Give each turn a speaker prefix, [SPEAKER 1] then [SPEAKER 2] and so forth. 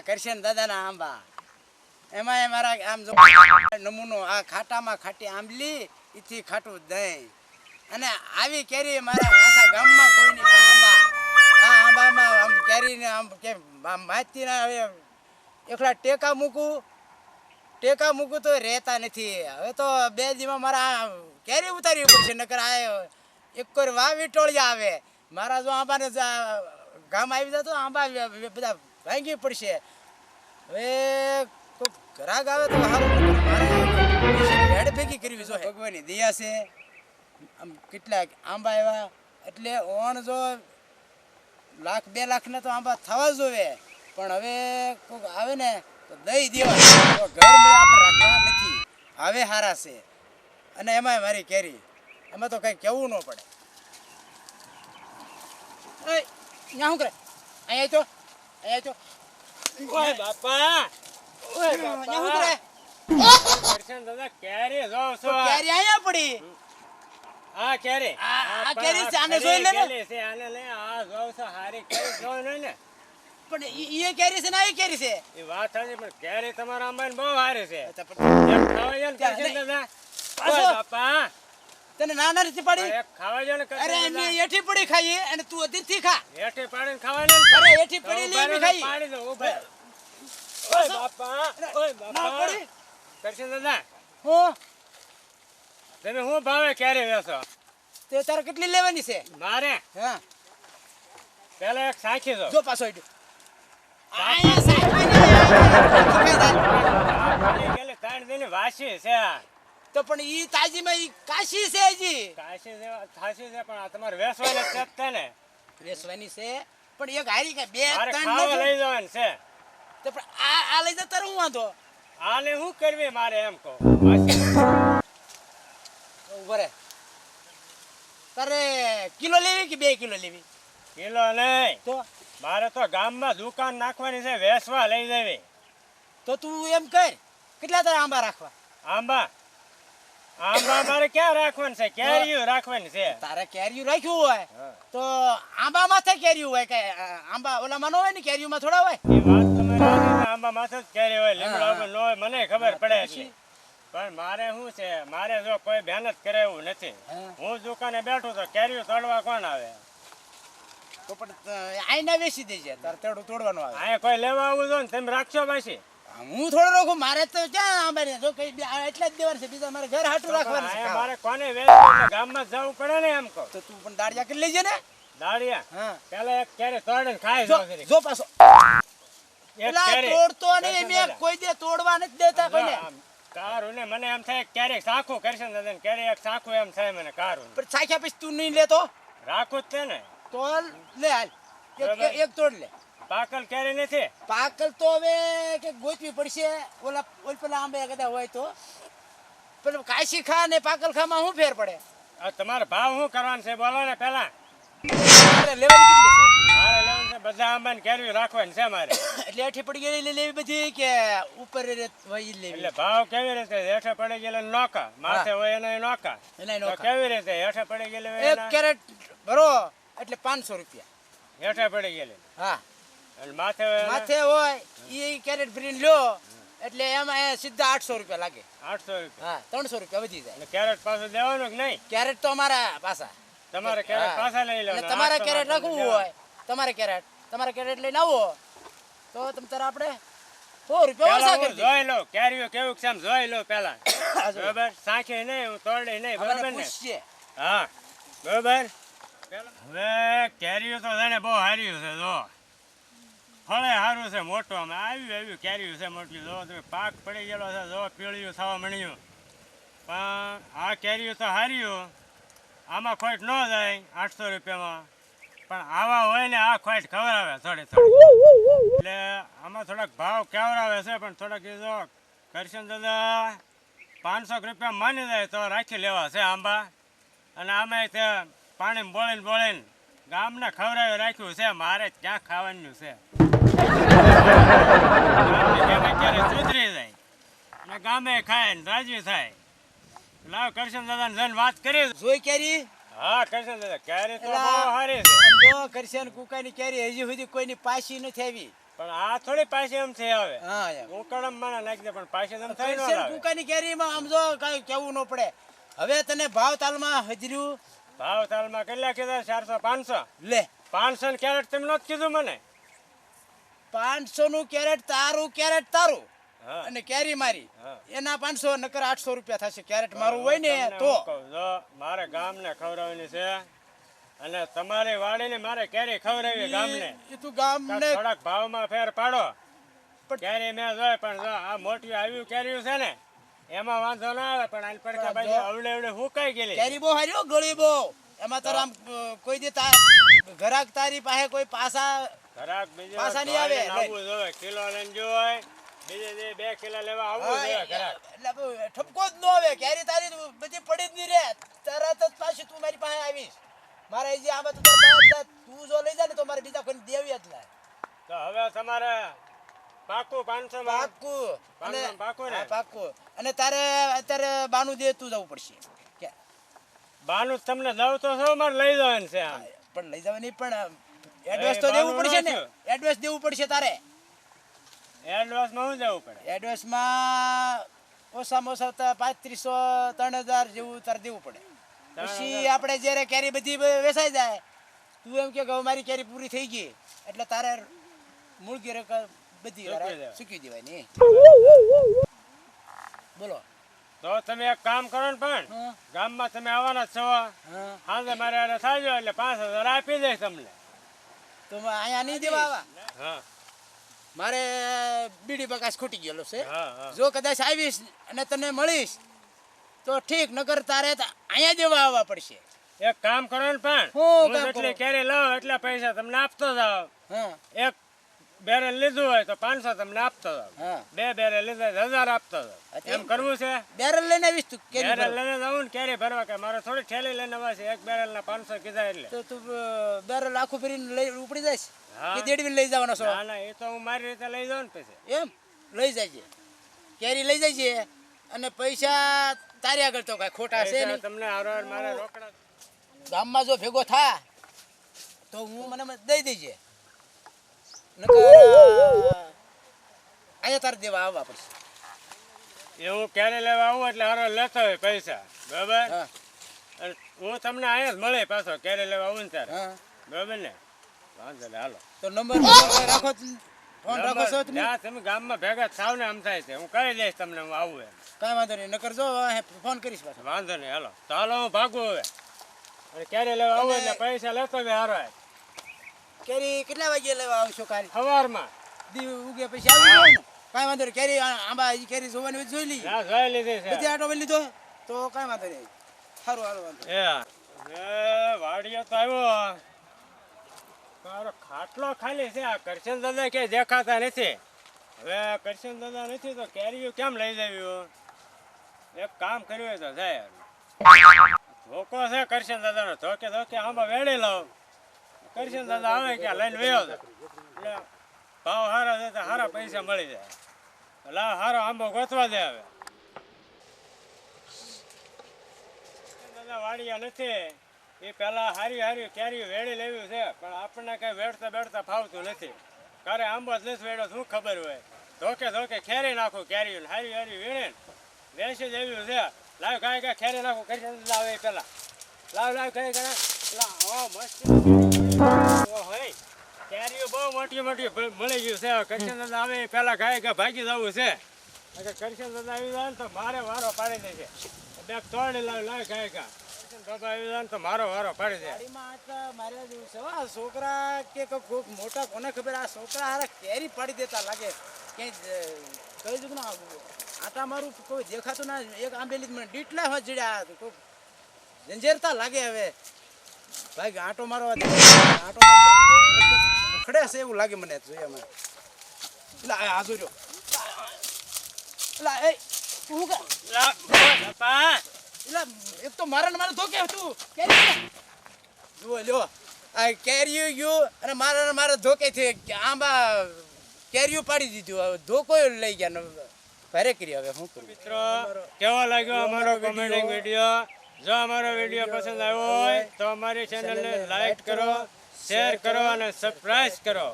[SPEAKER 1] કરશન દાદાના આંબા એમાં મારા આમ જો નમૂનો આ ખાટામાં ખાટી આંબલી ઈથી ખાટું દહીં અને આવી કેરી મારા આખા ગામમાં કોઈની આંબા આ આંબામાં આમ કેરીને આમ કે માતીના હવે એકલા ટેકા મૂકું તો રહેતા નથી હવે તો 2 દીમાં મારા કેરી ઉતારવી પડશે નકર આ એક કોઈ વાવી ટોળિયા આવે મારા જો આંબાને ગામ આવી જાય તો આંબા બધા ભાંગી પડશે હવે કોઈ ગ્રાહક આવે તો સારું મારે હેડ ભેગી કરવી જોઈએ ભગવાનની દયા છે આમ કેટલાક આંબા આવ્યા એટલે ઓણ જો 1,00,000 2 લાખને તો આંબા થવા જોઈએ પણ હવે કોઈક આવે ને તો દઈ દેવા તો ઘર મેં આપણે રાખવા નથી હવે સારા છે અને એમાં મારી કેરી એમાં તો કંઈ કહેવું ન પડે અહીંયા શું કરે અહીંયા તો
[SPEAKER 2] ઓય બાપા
[SPEAKER 1] અહીંયા શું કરે
[SPEAKER 2] કરશન દાદા કેરી જોઉં છો
[SPEAKER 1] કેરી અહીંયા પડી
[SPEAKER 2] આ કેરી
[SPEAKER 1] આ કેરી છે આને જોઈ લે ને
[SPEAKER 2] છે આને લે આ જોઉં છો હારી કેરી જોઈ લે ને
[SPEAKER 1] પણ એ કેરી છે ને આ કેરી છે
[SPEAKER 2] એ વાત સાચી પણ કેરી તમારા આંબાને બહુ હારી છે
[SPEAKER 1] અચ્છા,
[SPEAKER 2] એક ખાવા જો ને કરશન દાદા ઓય બાપા
[SPEAKER 1] તને નાના રીતે પડી
[SPEAKER 2] એક ખાવા જો ને કરશન
[SPEAKER 1] અરે
[SPEAKER 2] દાદા
[SPEAKER 1] એની એઠી પડી ખાઈએ અને તું અધીરથી ખા
[SPEAKER 2] હેઠે પાડીને ખાવા લે
[SPEAKER 1] અરે એઠી પડી લેવી ખાઈ
[SPEAKER 2] પાડી દો ઉભા ઓય બાપા
[SPEAKER 1] ના પડી
[SPEAKER 2] કરશન દાદા
[SPEAKER 1] હો
[SPEAKER 2] તમે શું ભાવે કેરી વેચો
[SPEAKER 1] તે તારે કેટલી લેવાની છે
[SPEAKER 2] મારે
[SPEAKER 1] હા
[SPEAKER 2] પેલા એક સાખી દો
[SPEAKER 1] જો પાછો આડ્યો
[SPEAKER 2] ગેલે તાણ દેને વાસી છે
[SPEAKER 1] તો પણ ઈ તાજીમાં ઈ કાશી છે હજી
[SPEAKER 2] કાશી છે થાશી છે પણ આ તમારે વેસવાને છે જ ને
[SPEAKER 1] રેસવાની છે પણ એક હારી કે બે
[SPEAKER 2] મારે
[SPEAKER 1] ત્રણ
[SPEAKER 2] ખાવા
[SPEAKER 1] નથી.
[SPEAKER 2] લઈ જવાનું છે
[SPEAKER 1] તો પણ આ લઈ જા તારે હું વાંધો
[SPEAKER 2] આને શું કરવી મારે એમ કહો
[SPEAKER 1] ઉભો રે તારે કિલો લેવી કે 2 કિલો લેવી
[SPEAKER 2] કિલો નહીં
[SPEAKER 1] તો
[SPEAKER 2] મારે તો ગામમાં દુકાન નાખવાની છે વેસવા લઈ જવી
[SPEAKER 1] તો તું એમ કર કેટલા તારે આંબા રાખવા
[SPEAKER 2] આંબા આંબા મારે ક્યાં રાખવાનું છે કેરીઓ રાખવાની છે
[SPEAKER 1] તારે કેરીયું રાખ્યું હોય
[SPEAKER 2] હા.
[SPEAKER 1] તો આંબા માથે કેરીયું હોય કે આંબા ઓલામાં ન હોય ને કેરીયુંમાં થોડા હોય
[SPEAKER 2] એ વાત તમારી સાચી છે, આંબા માથે જ કેરી હોય લીમડો ઉપર ન હોય મને ખબર પડે છે પણ મારે શું છે મારે જો કોઈ મહેનત કરે એવું નથી
[SPEAKER 1] હા.
[SPEAKER 2] હું દુકાને બેઠું તો કેરીઓ તોડવા કોણ આવે
[SPEAKER 1] તો પણ આઈને વેચી દેજે તારે તેડું તોડવાનું આવે
[SPEAKER 2] અહીંયા કોઈ લેવા આવું જો ને તમે રાખશો પાછી
[SPEAKER 1] હું થોડો રોકું મારે તો ક્યાં આંબા ને જો કઈ એટલા જ દેવાનું છે બીજા મારે ઘર હાટું રાખવાનું છે
[SPEAKER 2] અહીંયા મારે કોને વેચવું એટલે ગામમાં જ જવું પડે ને એમ કહો
[SPEAKER 1] તો તું પણ દાળિયા કરી લેજે ને
[SPEAKER 2] દાળિયા
[SPEAKER 1] હા
[SPEAKER 2] પેલા એક કેરી તોડીને ખાઈ
[SPEAKER 1] જો
[SPEAKER 2] જાવ જરીક.
[SPEAKER 1] જો પાછો
[SPEAKER 2] એક
[SPEAKER 1] પેલા
[SPEAKER 2] કેરી.
[SPEAKER 1] તોડતો નહીં મેં કોઈ દે તોડવા નથી દેતા કોઈને
[SPEAKER 2] આમ કારું ને મને એમ થાય ક્યારેક સાખું કરશે ને દાદા ક્યારેક એક સાખું એમ થાય મને કારું
[SPEAKER 1] પણ સાખ્યા પછી તું નહીં લેતો
[SPEAKER 2] રાખું જ છે ને
[SPEAKER 1] તો લે હાલ
[SPEAKER 2] બરાબર.
[SPEAKER 1] એક તોડ લે
[SPEAKER 2] પાકલ કેરી નથી
[SPEAKER 1] પાકલ તો હવે કે ગોતવી પડશે ઓલા પેલા આંબે કદાચ હોય તો પણ કાશી ખા ને પાકલ ખામાં શું ફેર પડે
[SPEAKER 2] આ તમારો ભાવ શું કરવાનો છે બોલો ને પેલા
[SPEAKER 1] તારે લેવાની કેટલી
[SPEAKER 2] મારે લેવાનું છે બધા આંબાને કેરી રાખવાની છે મારે
[SPEAKER 1] છે એટલે હેઠી પડી ગયેલી લેવી બધી કે ઉપર હોય ઈ લેવી
[SPEAKER 2] એટલે ભાવ કેવી રીતે હેઠે પડી ગયેલા નોકા માથે હોય એના નોકા
[SPEAKER 1] એનાય
[SPEAKER 2] તો
[SPEAKER 1] નોખા.
[SPEAKER 2] કેવી રીતે હેઠે પડી ગયેલી હોય
[SPEAKER 1] એક
[SPEAKER 2] એના
[SPEAKER 1] કેરેટ ભરો એટલે 500 રૂપિયા
[SPEAKER 2] હેઠે પડી ગયેલી
[SPEAKER 1] હા
[SPEAKER 2] અને માથે હોય એના
[SPEAKER 1] માથે હોય ઈ કેરેટ ભરીને લ્યો એટલે એમાં સીધા 800 રૂપિયા લાગે
[SPEAKER 2] 800 રૂપિયા
[SPEAKER 1] હા 300 રૂપિયા વધી જાય
[SPEAKER 2] એટલે કેરેટ પાછું દેવાનું કે નહીં
[SPEAKER 1] કેરેટ તો અમારા પાસા
[SPEAKER 2] તમારે કેરેટ
[SPEAKER 1] હા.
[SPEAKER 2] પાછા લઈ
[SPEAKER 1] એટલે
[SPEAKER 2] લેવાના
[SPEAKER 1] તમારે
[SPEAKER 2] 800
[SPEAKER 1] કેરેટ
[SPEAKER 2] માં
[SPEAKER 1] રાખવું
[SPEAKER 2] દેવાનું.
[SPEAKER 1] હોય તમારે કેરેટ લઈને આવો તો તમ તારે આપણે 100 રૂપિયા
[SPEAKER 2] પેલા
[SPEAKER 1] ઓછા
[SPEAKER 2] હું
[SPEAKER 1] કરી દઈએ.
[SPEAKER 2] જોઈ લઉં કેરીઓ કેવું છે એમ જોઈ લઉં પેલા
[SPEAKER 1] હા, જોઈ.
[SPEAKER 2] બરોબર સાંખી નહીં હું તોડી નહીં
[SPEAKER 1] આપણને
[SPEAKER 2] બરોબર ને
[SPEAKER 1] પૂછશે.
[SPEAKER 2] હા બરોબર હવે કેરીઓ તો જાણે બહુ હાર્યું છે જો ફળે સારું છે મોટું આમ આવ્યું કેરીઓ છે મોટી જો તમે પાક પડી ગયેલો છે જો પીળિયું થવા મળ્યું પણ આ કેરીઓ તો હાર્યું આમાં ખોટ ન જાય 800 રૂપિયામાં પણ આવા હોય ને આ ખોટ ખવડાવે થોડી થોડી એટલે આમાં થોડાક ભાવ કેવડાવે છે પણ થોડાક એ જો કરશન દાદા 500 રૂપિયા માની જાય તો રાખી લેવા છે આંબા અને આમાં તે પાણી બોળીને ગામને ખવડાવી રાખ્યું છે મારે જ ક્યાં ખાવાનું છે ક્યારે સુધરી જાય અને ગામે ખાય ને રાજી થાય લાવ કરશન દાદાને જઈને વાત કરી
[SPEAKER 1] જોઈ કેરી
[SPEAKER 2] હા કરશન દાદા કેરી તો બહુ
[SPEAKER 1] એલા,
[SPEAKER 2] સારી છે
[SPEAKER 1] આમ જો કરશન કુકાની કેરી હજી સુધી કોઈની પાછી નથી આવી
[SPEAKER 2] પણ આ થોડી પાછી એમ છે હવે
[SPEAKER 1] હા એમ
[SPEAKER 2] ઉકળમ મને નાખી દે પણ પાછી એમ થઈ ન
[SPEAKER 1] કલસેર
[SPEAKER 2] લાવે
[SPEAKER 1] કુકાની કેરીમાં આમ જો કાંઈ કેવું ન પડે. હવે તને ભાવ તાલમાં હજર્યું
[SPEAKER 2] ભાવ તાલમાં કેટલા કીધા 400 500
[SPEAKER 1] લે
[SPEAKER 2] 500 કેરેટ તમે નહોતું કીધું મને
[SPEAKER 1] 500 નું કેરેટ તારું
[SPEAKER 2] હા
[SPEAKER 1] અને કેરી મારી
[SPEAKER 2] હા.
[SPEAKER 1] એના 500 નકર 800 રૂપિયા થશે કેરેટ મારું હોય ને
[SPEAKER 2] તમને
[SPEAKER 1] તો
[SPEAKER 2] હું કહું, જો મારે ગામને ખવડાવવાની છે અને તમારી વાડીને મારે કેરી ખવડાવી ગામને
[SPEAKER 1] ઈ તું ગામને
[SPEAKER 2] થોડાક ભાવમાં ફેર પાડો કેરી મેં જોઈ પણ જો આ મોટી આવ્યું કેરીયું છે ને એમાં વાંધો ના આવે પણ આની પડખા બાજુ અવડે અવડે હુકાઈ ગયેલી
[SPEAKER 1] કેરી બહુ હારી હો, ગળી બહુ એમાં તારા આમ કોઈ દી ઘરાક તારી પાસે કોઈ પાસા
[SPEAKER 2] ઘરાક બીજો
[SPEAKER 1] પાછા નહીં આવે,
[SPEAKER 2] ધોઈને આવવું જોઈએ કિલો લઈને જોય બીજે દી 2 કિલો લેવા આવવું જોઈએ ઘરાક
[SPEAKER 1] એટલે બહુ ઠપકો જ ન આવે. કેરી તારી બધી પડી જ નહીં રે, તરત જ પાછી તું મારી પાસે આવીશ. મારે જે આમાં તો બધા તું જો લઈ જા ને તો મારે બીજા કોઈ દેવી જ ના
[SPEAKER 2] તો હવે તમારે પાકું 500 માં
[SPEAKER 1] પાક્કું અને
[SPEAKER 2] 500 પાકું ને
[SPEAKER 1] હા, પાક્કું. અને તારે અત્યારે બાનું દે તું જવું પડશે કે
[SPEAKER 2] બાનું જ તમને દઉં તો શું મારે લઈ જવાનું છે આમ
[SPEAKER 1] પણ લઈ જવાની પણ એડવાન્સ તો દેવું પડશે ને, એડવાન્સ દેવું પડશે તારે.
[SPEAKER 2] એડવાન્સમાં શું જવું પડે
[SPEAKER 1] એડવાન્સમાં ઓછામાં ઓછા 3500 3000 જેવું તારે દેવું પડે. પછી આપણે જ્યારે કેરી બધી વેચાઈ જાય તું એમ કે હવે મારી કેરી પૂરી થઈ ગઈ એટલે તારે મૂળ ગીરક બધી ચૂકવી દેવાની. બોલો
[SPEAKER 2] તો તમે એક કામ કરો ને પણ
[SPEAKER 1] હા
[SPEAKER 2] ગામમાં તમે આવવાના જ છો
[SPEAKER 1] હા
[SPEAKER 2] સાંજે મારે હારે થાજો એટલે 5000 આપી દઈશ તમને
[SPEAKER 1] તો અહીંયા નહીં દેવા આવા.
[SPEAKER 2] હા
[SPEAKER 1] મારે બીડી બકાસ ખૂટી ગયેલો છે.
[SPEAKER 2] હા હા
[SPEAKER 1] જો કદાચ આવીશ અને તને મળીશ તો ઠીક, નકર તારે તો અહીંયા દેવા આવવા પડશે.
[SPEAKER 2] એક કામ કરો ને પણ
[SPEAKER 1] હું
[SPEAKER 2] હું
[SPEAKER 1] કામ
[SPEAKER 2] જેટલી
[SPEAKER 1] કરું?
[SPEAKER 2] કેરી લાવો એટલા પૈસા તમને આપતો જાવ
[SPEAKER 1] હા
[SPEAKER 2] એક બેરલ લીધું હોય તો 500 તમને આપતો જાવ
[SPEAKER 1] હા
[SPEAKER 2] 2 બેરલ લીધા હોય તો 1000 આપતો જાવ
[SPEAKER 1] અચ્છા.
[SPEAKER 2] એમ કરવું છે
[SPEAKER 1] બેરલ લઈને આવીશ તું કેરી
[SPEAKER 2] બેરલ
[SPEAKER 1] ભરવા.
[SPEAKER 2] લઈને જાઉં ને કેરી ભરવા કે મારે થોડી થેલી લઈને આવવા છે એક બેરલના 500 કીધા એટલે
[SPEAKER 1] તો તું બેરલ આખું ભરીને લઈ ઉપડી જઈશ
[SPEAKER 2] હા.
[SPEAKER 1] કે દેડવીને લઈ જવાનો છો?
[SPEAKER 2] ના ના એ તો હું મારી રીતે લઈ જાઉં ને પછી
[SPEAKER 1] એમ લઈ જાય કેરી લઈ જાય અને પૈસા તારી આગળ તો કાંઈ ખોટા છે
[SPEAKER 2] પૈસા
[SPEAKER 1] નહીં.
[SPEAKER 2] તમને હારો મારે રોકડા
[SPEAKER 1] ગામમાં જો ભેગો થા તો હું મને દઈ દેજે, નકર અહીંયા તારે દેવા આવવા પડશે.
[SPEAKER 2] એ હું ક્યારે લેવા આવું એટલે હારો લેતો હોય પૈસા બરાબર
[SPEAKER 1] હા
[SPEAKER 2] અને હું તમને અહીંયા જ મળે પાછો ક્યારે લેવા આવું ને ત્યારે
[SPEAKER 1] હા
[SPEAKER 2] બરાબર ને વાંધો નહીં હાલો
[SPEAKER 1] તો નંબર રાખો, ફોન રાખો છો તમે?
[SPEAKER 2] જ્યાં તમે ગામમાં ભેગા થાવ ને આમ થાય છે હું કહી દઈશ તમને હું આવું એમ
[SPEAKER 1] કાંઈ વાંધો નહીં, નકર જો ફોન કરીશ પાછો.
[SPEAKER 2] વાંધો નહીં હાલો તો હાલો હું ભાગું હવે અને ક્યારે લેવા આવું એટલે પૈસા લેતો હોય હારો
[SPEAKER 1] કેરી કેટલા વાગે લેવા આવશો કાલે?
[SPEAKER 2] સવારમાં
[SPEAKER 1] દી ઉગે પછી આવી જાવ ને. કાંઈ વાંધો નહીં, કેરી આંબા હજી કેરી જોવાની હોય તો જોઈ લઈએ.
[SPEAKER 2] ના જોઈ લીધી છે
[SPEAKER 1] બધી આટો લીધો તો કાંઈ વાંધો નહીં. સારું સારું વાંધો
[SPEAKER 2] એ વાડીએ તો આવ્યો મારો ખાટલો ખાલી છે આ કરશન દાદા કે દેખાતા નથી હવે કરશન દાદા નથી તો કેરીઓ કેમ લઈ જાવ્યું એક કામ કર્યું હોય તો જાય ધોકો છે કરશન દાદાનો ધોકે ધોકે આંબા વેડી લાવ કરશન દાદા આવે કે લઈને વયો જાય એટલે ભાવ સારા છે તો સારા પૈસા મળી જાય લાવ સારો આંબો ગોતવા દે હવે દાદા વાડિયા નથી એ પેલા હારી હારી કેરી વેડી લેવી છે પણ આપણને કઈ વેડતા બેડતા ફાવતું નથી કારે આંબો જ નથી વેડો શું ખબર હોય ધોકે ધોકે ખેરી નાખું કેરી હારી હારી વીણે વેસી જ એવી છે લાવ ગાય ગાય ખેરી નાખું કરી આવે પેલા લાવ લાવ ગાય ગાય લાવ ઓ મસ્ત હોય કેરીઓ બહુ મોટી મોટી મળી ગયું છે કરશન દાદા આવે પેલા ગાય ગાય ભાગી જવું છે અગર કરશન દાદા આવી જાય ને તો મારે વારો પાડી દે છે બે તોડી લાવ લાવ ગાય ગા બાબા આવી જાય ને તો મારો વારો પાડી દે
[SPEAKER 1] ગાડીમાં આટલા માર્યા જેવું છે. આ છોકરા કે કોઈક મોટા કોને ખબર, આ છોકરા હારા કેરી પાડી દેતા લાગે ક્યાંય કહી દીધું ના આટા મારું કોઈ દેખાતું ના. એક આંબેલી મને ડીટલા હોય જીડ્યા કોઈ જંજેરતા લાગે. હવે ભાઈ આંટો મારવા દે, આંટો ખડે છે એવું લાગે મને જોયામાં. એટલે આ જોજો એટલે એ હું કે
[SPEAKER 2] લા, બાપા
[SPEAKER 1] એટલે એક તો મારા ને મારે ધોકે તું કેરી જુઓ લ્યો આ કેરીઓ ગયું અને મારા ને મારે ધોકે થી આંબા કેરીઓ પાડી દીધું. હવે ધોકો લઈ ગયા ને ભારે કરી. હવે શું કરું?
[SPEAKER 2] મિત્રો કેવો લાગ્યો અમારો કોમેડી વિડીયો? જો અમારો વિડીયો પસંદ આવ્યો હોય તો અમારી ચેનલને લાઈક કરો, શેર કરો અને સબસ્ક્રાઇબ કરો.